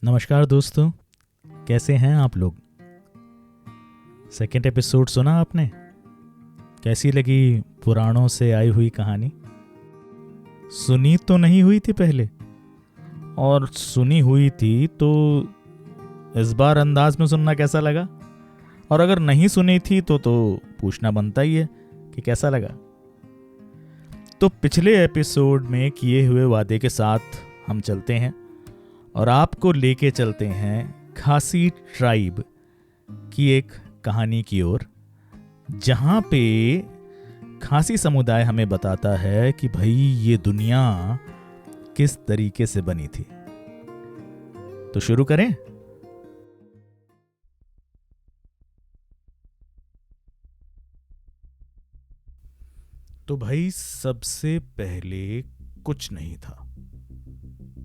नमस्कार दोस्तों, कैसे हैं आप लोग। सेकेंड एपिसोड सुना आपने? कैसी लगी पुराणों से आई हुई कहानी? सुनी तो नहीं हुई थी पहले, और सुनी हुई थी तो इस बार अंदाज में सुनना कैसा लगा? और अगर नहीं सुनी थी तो पूछना बनता ही है कि कैसा लगा। तो पिछले एपिसोड में किए हुए वादे के साथ हम चलते हैं और आपको लेके चलते हैं खासी ट्राइब की एक कहानी की ओर, जहाँ पे खासी समुदाय हमें बताता है कि भाई ये दुनिया किस तरीके से बनी थी। तो शुरू करें। तो भाई सबसे पहले कुछ नहीं था,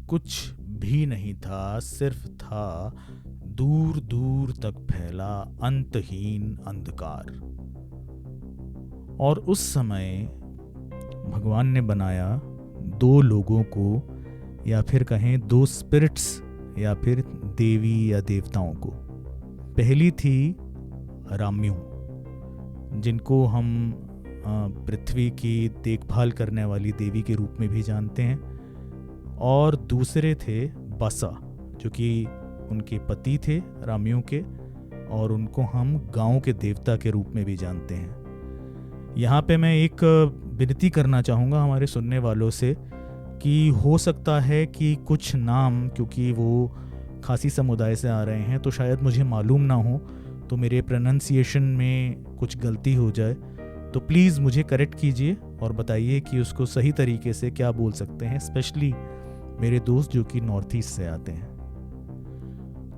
कुछ भी नहीं था, सिर्फ था दूर दूर तक फैला अंतहीन अंधकार। और उस समय भगवान ने बनाया दो लोगों को, या फिर कहें दो स्पिरिट्स, या फिर देवी या देवताओं को। पहली थी राम्यू, जिनको हम पृथ्वी की देखभाल करने वाली देवी के रूप में भी जानते हैं। और दूसरे थे बसा, जो कि उनके पति थे राम्यू के, और उनको हम गांव के देवता के रूप में भी जानते हैं। यहाँ पे मैं एक विनती करना चाहूँगा हमारे सुनने वालों से कि हो सकता है कि कुछ नाम, क्योंकि वो खासी समुदाय से आ रहे हैं, तो शायद मुझे मालूम ना हो, तो मेरे प्रोनाउंसिएशन में कुछ गलती हो जाए, तो प्लीज़ मुझे करेक्ट कीजिए और बताइए कि उसको सही तरीके से क्या बोल सकते हैं, स्पेशली मेरे दोस्त जो कि नॉर्थ ईस्ट से आते हैं।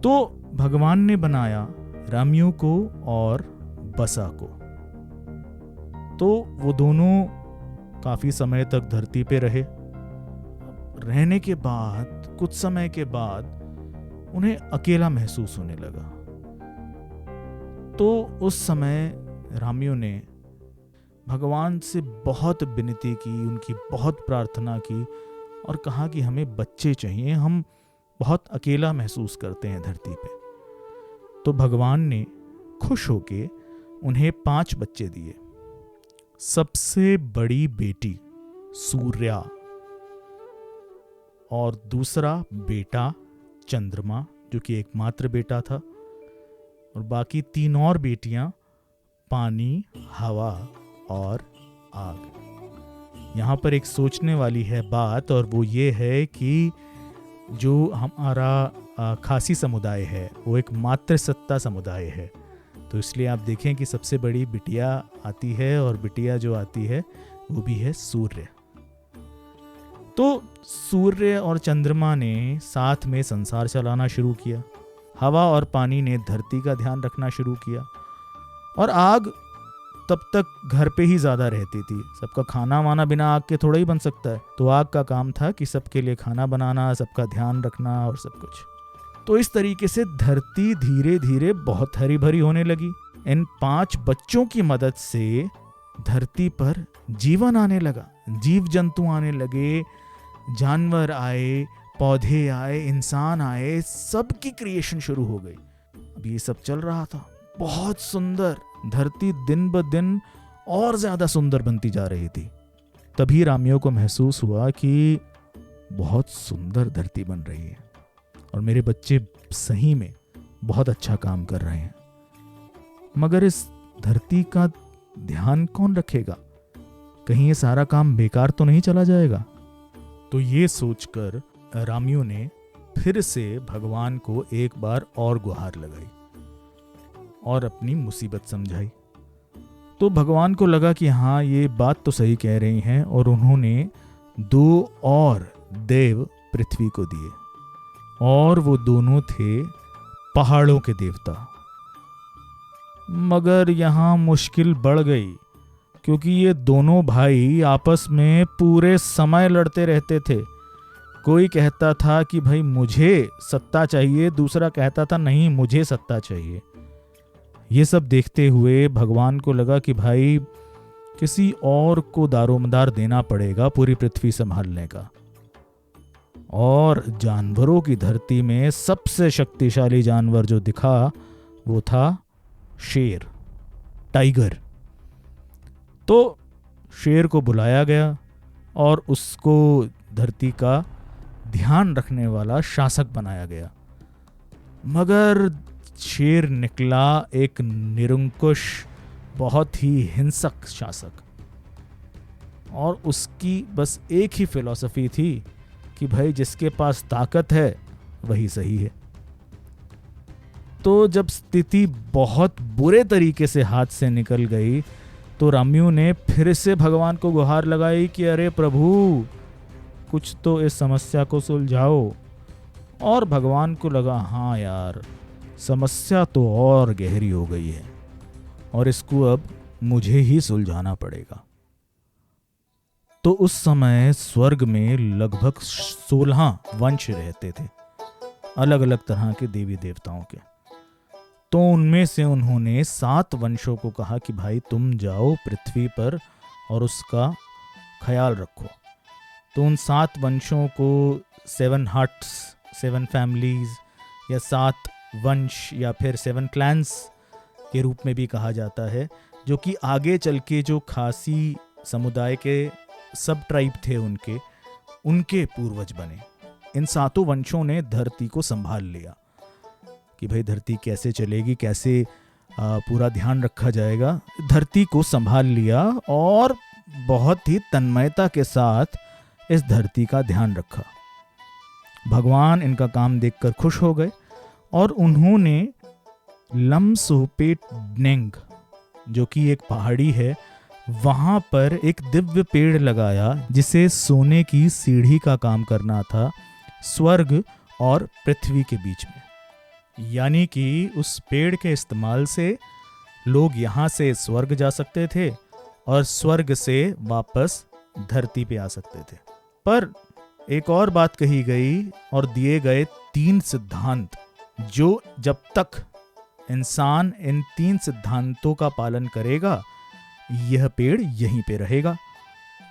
तो भगवान ने बनाया राम्यू को और बसा को। तो वो दोनों काफी समय तक धरती पे रहने के बाद कुछ समय के बाद उन्हें अकेला महसूस होने लगा। तो उस समय राम्यू ने भगवान से बहुत विनती की, उनकी बहुत प्रार्थना की और कहा कि हमें बच्चे चाहिए, हम बहुत अकेला महसूस करते हैं धरती पे। तो भगवान ने खुश होके उन्हें 5 बच्चे दिए। सबसे बड़ी बेटी सूर्या, और दूसरा बेटा चंद्रमा, जो कि एकमात्र बेटा था, और बाकी 3 और बेटियां पानी, हवा और आग। यहाँ पर एक सोचने वाली है बात, और वो ये है कि जो हमारा खासी समुदाय है वो एक मातृसत्ता समुदाय है। तो इसलिए आप देखें कि सबसे बड़ी बिटिया आती है, और बिटिया जो आती है वो भी है सूर्य। तो सूर्य और चंद्रमा ने साथ में संसार चलाना शुरू किया। हवा और पानी ने धरती का ध्यान रखना शुरू किया, और आग तब तक घर पे ही ज्यादा रहती थी। सबका खाना वाना बिना आग के थोड़ा ही बन सकता है, तो आग का काम था कि सबके लिए खाना बनाना, सबका ध्यान रखना और सब कुछ। तो इस तरीके से धरती धीरे धीरे बहुत हरी भरी होने लगी। इन 5 बच्चों की मदद से धरती पर जीवन आने लगा, जीव जंतु आने लगे, जानवर आए, पौधे आए, इंसान आए, सबकी क्रिएशन शुरू हो गई। अब ये सब चल रहा था, बहुत सुंदर। धरती दिन ब दिन और ज्यादा सुंदर बनती जा रही थी। तभी राम्यू को महसूस हुआ कि बहुत सुंदर धरती बन रही है, और मेरे बच्चे सही में बहुत अच्छा काम कर रहे हैं, मगर इस धरती का ध्यान कौन रखेगा? कहीं ये सारा काम बेकार तो नहीं चला जाएगा? तो ये सोचकर राम्यू ने फिर से भगवान को एक बार और गुहार लगाई और अपनी मुसीबत समझाई। तो भगवान को लगा कि हाँ, ये बात तो सही कह रही हैं, और उन्होंने 2 और देव पृथ्वी को दिए, और वो दोनों थे पहाड़ों के देवता। मगर यहाँ मुश्किल बढ़ गई, क्योंकि ये दोनों भाई आपस में पूरे समय लड़ते रहते थे। कोई कहता था कि भाई मुझे सत्ता चाहिए, दूसरा कहता था नहीं मुझे सत्ता चाहिए। ये सब देखते हुए भगवान को लगा कि भाई किसी और को दारोमदार देना पड़ेगा पूरी पृथ्वी संभालने का। और जानवरों की धरती में सबसे शक्तिशाली जानवर जो दिखा वो था शेर, टाइगर। तो शेर को बुलाया गया और उसको धरती का ध्यान रखने वाला शासक बनाया गया। मगर शेर निकला एक निरंकुश, बहुत ही हिंसक शासक, और उसकी बस एक ही फिलॉसफी थी कि भाई जिसके पास ताकत है वही सही है। तो जब स्थिति बहुत बुरे तरीके से हाथ से निकल गई तो राम्यू ने फिर से भगवान को गुहार लगाई कि अरे प्रभु, कुछ तो इस समस्या को सुलझाओ। और भगवान को लगा हाँ यार, समस्या तो और गहरी हो गई है और इसको अब मुझे ही सुलझाना पड़ेगा। तो उस समय स्वर्ग में लगभग 16 वंश रहते थे, अलग अलग तरह के देवी देवताओं के। तो उनमें से उन्होंने 7 वंशों को कहा कि भाई तुम जाओ पृथ्वी पर और उसका ख्याल रखो। तो उन 7 वंशों को 7 हट्स, 7 फैमिलीज या 7 वंश या फिर 7 क्लैंस के रूप में भी कहा जाता है, जो कि आगे चल के जो खासी समुदाय के सब ट्राइब थे उनके पूर्वज बने। इन 7 वंशों ने धरती को संभाल लिया कि भाई धरती कैसे चलेगी, कैसे पूरा ध्यान रखा जाएगा। धरती को संभाल लिया और बहुत ही तन्मयता के साथ इस धरती का ध्यान रखा। भगवान इनका काम देखकर खुश हो गए और उन्होंने लमसोपेटनेंग, जो कि एक पहाड़ी है, वहां पर एक दिव्य पेड़ लगाया जिसे सोने की सीढ़ी का काम करना था स्वर्ग और पृथ्वी के बीच में। यानी कि उस पेड़ के इस्तेमाल से लोग यहाँ से स्वर्ग जा सकते थे और स्वर्ग से वापस धरती पे आ सकते थे। पर एक और बात कही गई और दिए गए 3 सिद्धांत, जो जब तक इंसान इन 3 सिद्धांतों का पालन करेगा यह पेड़ यहीं पे रहेगा।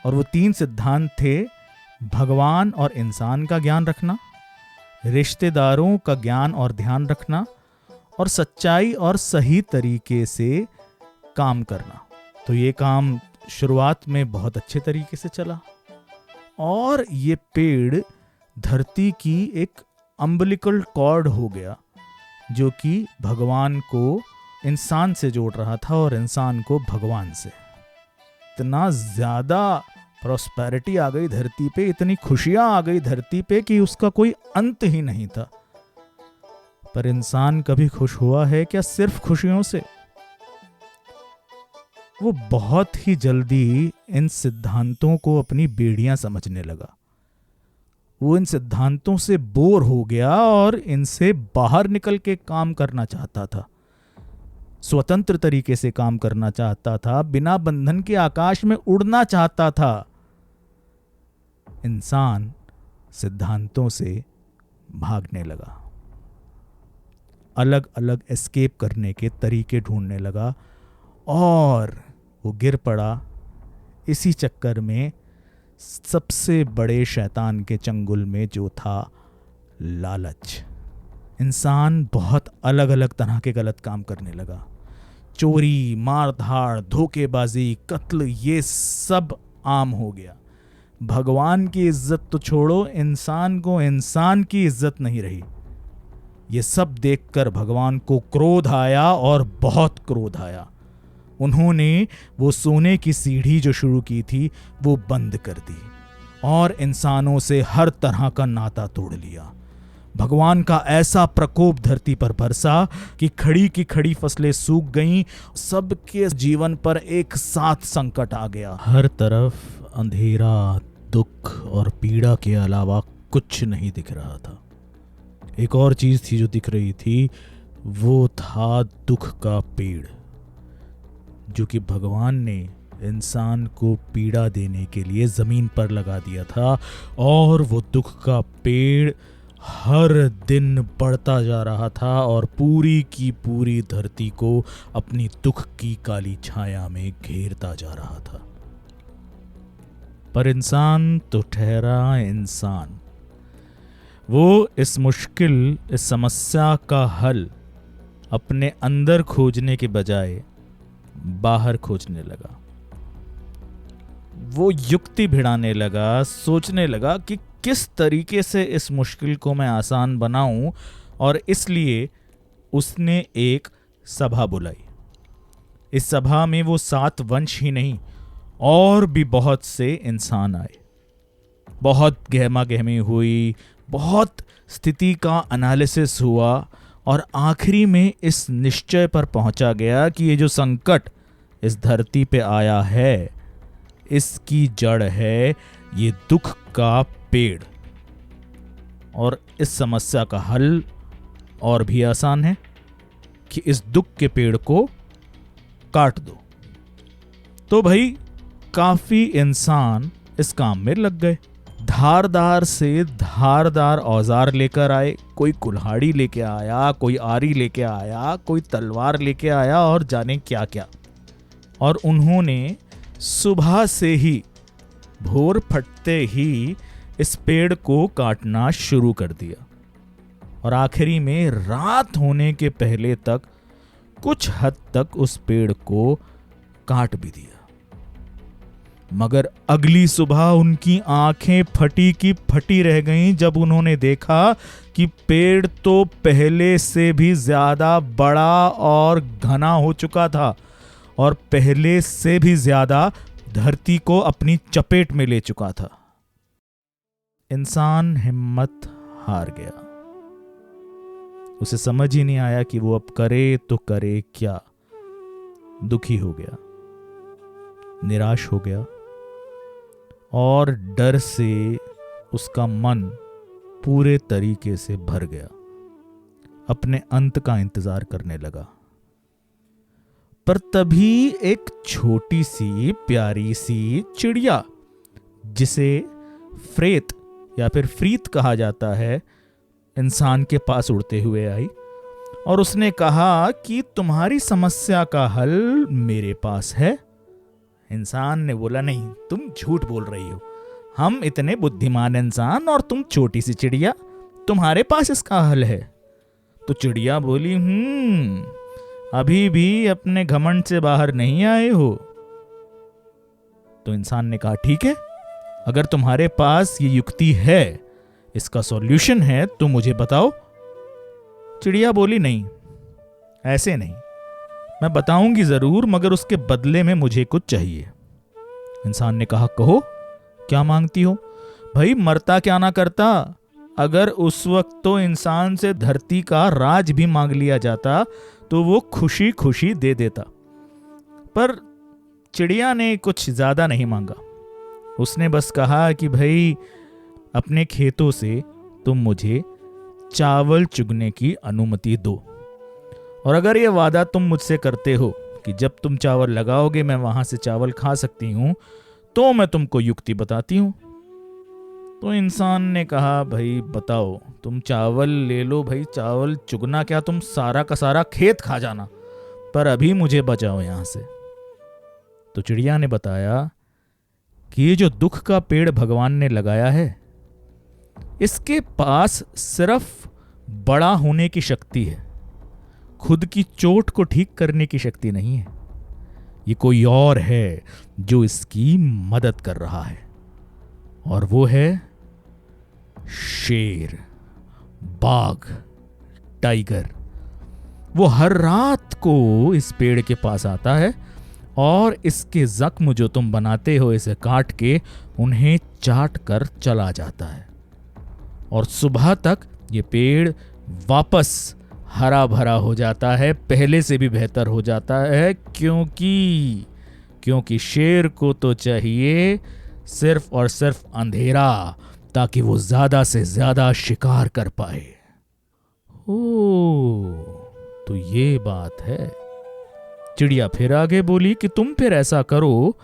और वो 3 सिद्धांत थे भगवान और इंसान का ज्ञान रखना, रिश्तेदारों का ज्ञान और ध्यान रखना, और सच्चाई और सही तरीके से काम करना। तो ये काम शुरुआत में बहुत अच्छे तरीके से चला और ये पेड़ धरती की एक अम्बिलिकल कॉर्ड हो गया, जो कि भगवान को इंसान से जोड़ रहा था और इंसान को भगवान से। इतना ज्यादा प्रॉस्पेरिटी आ गई धरती पे, इतनी खुशियां आ गई धरती पे कि उसका कोई अंत ही नहीं था। पर इंसान कभी खुश हुआ है क्या सिर्फ खुशियों से? वो बहुत ही जल्दी इन सिद्धांतों को अपनी बेड़ियां समझने लगा। वो इन सिद्धांतों से बोर हो गया और इनसे बाहर निकल के काम करना चाहता था, स्वतंत्र तरीके से काम करना चाहता था, बिना बंधन के आकाश में उड़ना चाहता था। इंसान सिद्धांतों से भागने लगा, अलग अलग एस्केप करने के तरीके ढूंढने लगा और वो गिर पड़ा इसी चक्कर में सबसे बड़े शैतान के चंगुल में, जो था लालच। इंसान बहुत अलग अलग तरह के गलत काम करने लगा। चोरी, मारधाड़, धोखेबाजी, कत्ल, ये सब आम हो गया। भगवान की इज्जत तो छोड़ो, इंसान को इंसान की इज्जत नहीं रही। ये सब देखकर भगवान को क्रोध आया और बहुत क्रोध आया। उन्होंने वो सोने की सीढ़ी जो शुरू की थी वो बंद कर दी और इंसानों से हर तरह का नाता तोड़ लिया। भगवान का ऐसा प्रकोप धरती पर बरसा कि खड़ी की खड़ी फसलें सूख गईं, सबके जीवन पर एक साथ संकट आ गया। हर तरफ अंधेरा, दुख और पीड़ा के अलावा कुछ नहीं दिख रहा था। एक और चीज थी जो दिख रही थी, वो था दुख का पेड़, जो कि भगवान ने इंसान को पीड़ा देने के लिए जमीन पर लगा दिया था। और वो दुख का पेड़ हर दिन बढ़ता जा रहा था और पूरी की पूरी धरती को अपनी दुख की काली छाया में घेरता जा रहा था। पर इंसान तो ठहरा इंसान, वो इस मुश्किल, इस समस्या का हल अपने अंदर खोजने के बजाय बाहर खोजने लगा। वो युक्ति भिड़ाने लगा, सोचने लगा कि किस तरीके से इस मुश्किल को मैं आसान बनाऊं, और इसलिए उसने एक सभा बुलाई। इस सभा में वो 7 वंश ही नहीं और भी बहुत से इंसान आए। बहुत गहमा गहमी हुई, बहुत स्थिति का एनालिसिस हुआ, और आखिरी में इस निश्चय पर पहुंचा गया कि ये जो संकट इस धरती पे आया है, इसकी जड़ है ये दुख का पेड़। और इस समस्या का हल और भी आसान है कि इस दुख के पेड़ को काट दो। तो भाई काफी इंसान इस काम में लग गए। धारदार से धारदार औजार लेकर आए। कोई कुल्हाड़ी लेके आया, कोई आरी लेके आया, कोई तलवार लेके आया, और जाने क्या क्या। और उन्होंने सुबह से ही, भोर फटते ही इस पेड़ को काटना शुरू कर दिया। और आखिरी में रात होने के पहले तक कुछ हद तक उस पेड़ को काट भी दिया। मगर अगली सुबह उनकी आंखें फटी की फटी रह गईं जब उन्होंने देखा कि पेड़ तो पहले से भी ज्यादा बड़ा और घना हो चुका था, और पहले से भी ज्यादा धरती को अपनी चपेट में ले चुका था। इंसान हिम्मत हार गया। उसे समझ ही नहीं आया कि वो अब करे तो करे क्या। दुखी हो गया, निराश हो गया, और डर से उसका मन पूरे तरीके से भर गया। अपने अंत का इंतजार करने लगा। पर तभी एक छोटी सी प्यारी सी चिड़िया, जिसे फ्रेत या फिर फ्रीत कहा जाता है, इंसान के पास उड़ते हुए आई, और उसने कहा कि तुम्हारी समस्या का हल मेरे पास है। इंसान ने बोला, नहीं, तुम झूठ बोल रही हो। हम इतने बुद्धिमान इंसान और तुम छोटी सी चिड़िया, तुम्हारे पास इसका हल है। तो चिड़िया बोली, अभी भी अपने घमंड से बाहर नहीं आए हो। तो इंसान ने कहा, ठीक है, अगर तुम्हारे पास ये युक्ति है, इसका सॉल्यूशन है, तो मुझे बताओ। चिड़िया बोली, नहीं, ऐसे नहीं, मैं बताऊंगी जरूर, मगर उसके बदले में मुझे कुछ चाहिए। इंसान ने कहा, कहो, क्या मांगती हो? भाई मरता क्या ना करता। अगर उस वक्त तो इंसान से धरती का राज भी मांग लिया जाता तो वो खुशी खुशी दे देता। पर चिड़िया ने कुछ ज्यादा नहीं मांगा। उसने बस कहा कि भाई अपने खेतों से तुम मुझे चावल चुगने की अनुमति दो, और अगर ये वादा तुम मुझसे करते हो कि जब तुम चावल लगाओगे मैं वहां से चावल खा सकती हूं, तो मैं तुमको युक्ति बताती हूं। तो इंसान ने कहा, भाई बताओ, तुम चावल ले लो, भाई चावल चुगना क्या, तुम सारा का सारा खेत खा जाना, पर अभी मुझे बचाओ यहां से। तो चिड़िया ने बताया कि ये जो दुख का पेड़ भगवान ने लगाया है, इसके पास सिर्फ बड़ा होने की शक्ति है, खुद की चोट को ठीक करने की शक्ति नहीं है। ये कोई और है जो इसकी मदद कर रहा है, और वो है शेर, बाघ, टाइगर। वो हर रात को इस पेड़ के पास आता है और इसके जख्म जो तुम बनाते हो इसे काट के उन्हें चाट कर चला जाता है, और सुबह तक ये पेड़ वापस हरा भरा हो जाता है, पहले से भी बेहतर हो जाता है, क्योंकि शेर को तो चाहिए सिर्फ और सिर्फ अंधेरा, ताकि वो ज्यादा से ज्यादा शिकार कर पाए। तो ये बात है। चिड़िया फिर आगे बोली कि तुम फिर ऐसा करो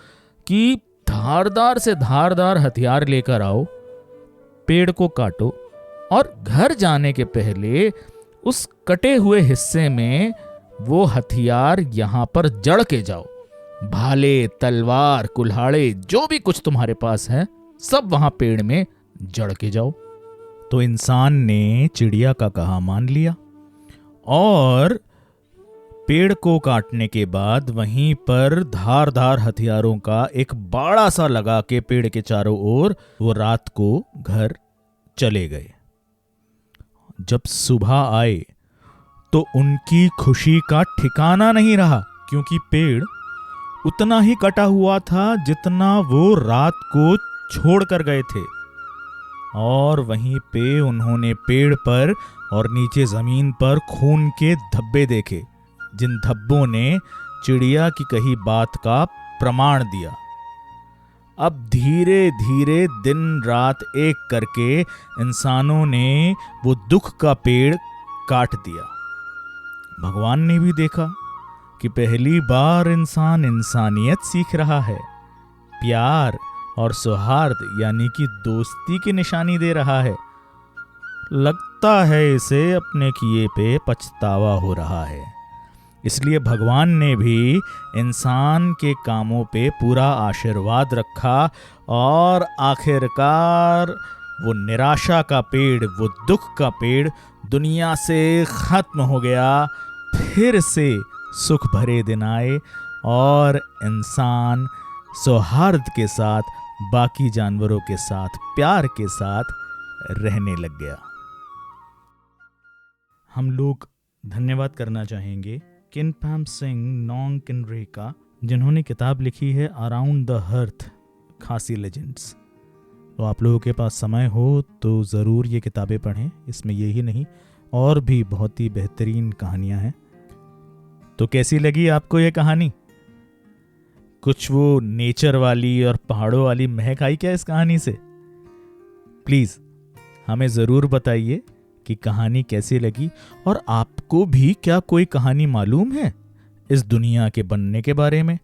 कि धारदार से धारदार हथियार लेकर आओ, पेड़ को काटो, और घर जाने के पहले उस कटे हुए हिस्से में वो हथियार यहां पर जड़ के जाओ। भाले, तलवार, कुल्हाड़े, जो भी कुछ तुम्हारे पास है सब वहां पेड़ में जड़ के जाओ। तो इंसान ने चिड़िया का कहा मान लिया और पेड़ को काटने के बाद वहीं पर धारदार हथियारों का एक बाड़ा सा लगा के पेड़ के चारों ओर वो रात को घर चले गए। जब सुबह आए तो उनकी खुशी का ठिकाना नहीं रहा, क्योंकि पेड़ उतना ही कटा हुआ था जितना वो रात को छोड़ कर गए थे। और वहीं पे उन्होंने पेड़ पर और नीचे जमीन पर खून के धब्बे देखे, जिन धब्बों ने चिड़िया की कही बात का प्रमाण दिया। अब धीरे धीरे दिन रात एक करके इंसानों ने वो दुख का पेड़ काट दिया। भगवान ने भी देखा कि पहली बार इंसान इंसानियत सीख रहा है, प्यार और सौहार्द यानी कि दोस्ती की निशानी दे रहा है। लगता है इसे अपने किए पे पछतावा हो रहा है। इसलिए भगवान ने भी इंसान के कामों पे पूरा आशीर्वाद रखा और आखिरकार वो निराशा का पेड़, वो दुख का पेड़ दुनिया से खत्म हो गया। फिर से सुख भरे दिन आए और इंसान सौहार्द के साथ, बाकी जानवरों के साथ, प्यार के साथ रहने लग गया। हम लोग धन्यवाद करना चाहेंगे किनपैम सिंह नोंग किनरे का, जिन्होंने किताब लिखी है अराउंड द हर्थ खासी लेजेंड्स। तो आप लोगों के पास समय हो तो ज़रूर ये किताबें पढ़ें। इसमें यही नहीं और भी बहुत ही बेहतरीन कहानियां हैं। तो कैसी लगी आपको ये कहानी? कुछ वो नेचर वाली और पहाड़ों वाली महक आई क्या इस कहानी से? प्लीज़ हमें ज़रूर बताइए कि कहानी कैसी लगी, और आपको भी क्या कोई कहानी मालूम है इस दुनिया के बनने के बारे में?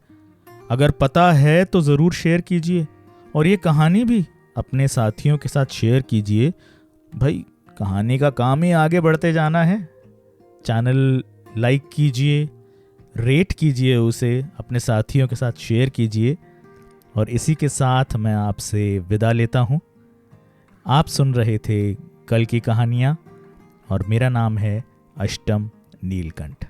अगर पता है तो ज़रूर शेयर कीजिए, और ये कहानी भी अपने साथियों के साथ शेयर कीजिए। भाई, कहानी का काम ही आगे बढ़ते जाना है। चैनल लाइक कीजिए, रेट कीजिए उसे, अपने साथियों के साथ शेयर कीजिए। और इसी के साथ मैं आपसे विदा लेता हूँ। आप सुन रहे थे कल की कहानियाँ, और मेरा नाम है अष्टम नीलकंठ।